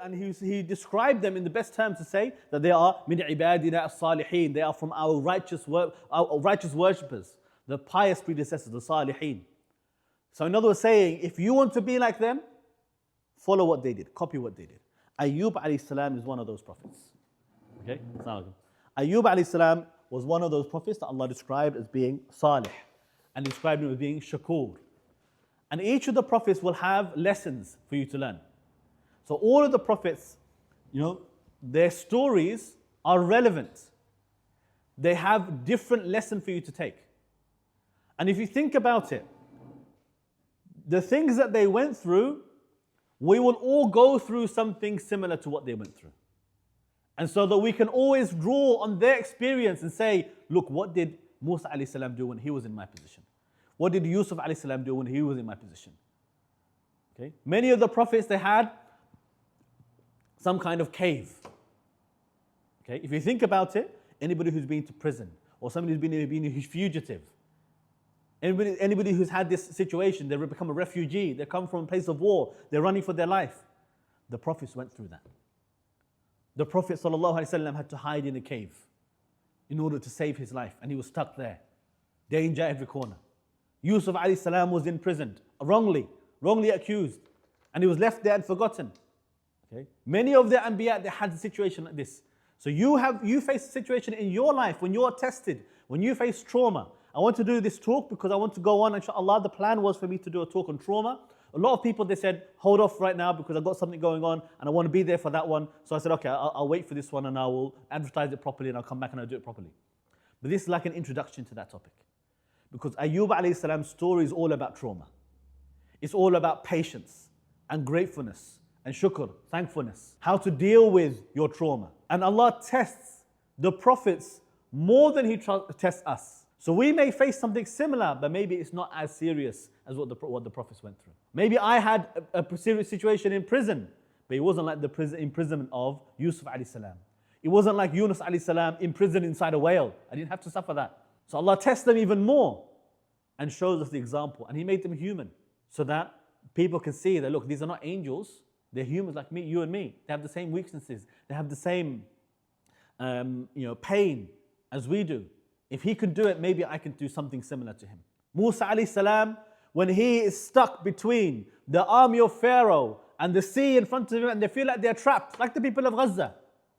And he described them in the best terms to say that they are min ibadina as-salihin. They are from our righteous worshippers, the pious predecessors, the salihin. So in other words, saying, if you want to be like them, follow what they did, copy what they did. Ayyub alayhi salam is one of those prophets. Okay? Ayyub alayhi salam was one of those prophets that Allah described as being Saleh and described him as being Shakur. And each of the prophets will have lessons for you to learn. So all of the prophets, their stories are relevant. They have different lessons for you to take. And if you think about it, the things that they went through, we will all go through something similar to what they went through. And so that we can always draw on their experience and say, look, what did Musa alayhi salam do when he was in my position? What did Yusuf alayhi salam do when he was in my position? Okay? Many of the prophets, they had some kind of cave. Okay? If you think about it, anybody who's been to prison, or somebody who's been a fugitive, anybody who's had this situation, they become a refugee, they come from a place of war, they're running for their life. The prophets went through that. The Prophet ﷺ had to hide in a cave in order to save his life, and he was stuck there. Danger every corner. Yusuf alayhi salam was imprisoned, wrongly accused, and he was left there and forgotten. Okay? Many of the Anbiya, they had a situation like this. So you face a situation in your life when you are tested, when you face trauma. I want to do this talk because I want to go on, inshallah. The plan was for me to do a talk on trauma. A lot of people, they said, hold off right now because I've got something going on and I want to be there for that one. So I said, okay, I'll wait for this one and I will advertise it properly and I'll come back and I'll do it properly. But this is like an introduction to that topic. Because Ayyub alayhi salam's story is all about trauma. It's all about patience and gratefulness and shukr, thankfulness. How to deal with your trauma. And Allah tests the prophets more than He tests us. So we may face something similar, but maybe it's not as serious as what the prophets went through. Maybe I had a serious situation in prison, but it wasn't like the imprisonment of Yusuf alayhi salam. It wasn't like Yunus alayhi salam imprisoned inside a whale. I didn't have to suffer that. So Allah tests them even more and shows us the example. And He made them human so that people can see that, look, these are not angels. They're humans like me, you and me. They have the same weaknesses. They have the same pain as we do. If he can do it, maybe I can do something similar to him. Musa alayhi salam, when he is stuck between the army of Pharaoh and the sea in front of him and they feel like they're trapped, like the people of Gaza.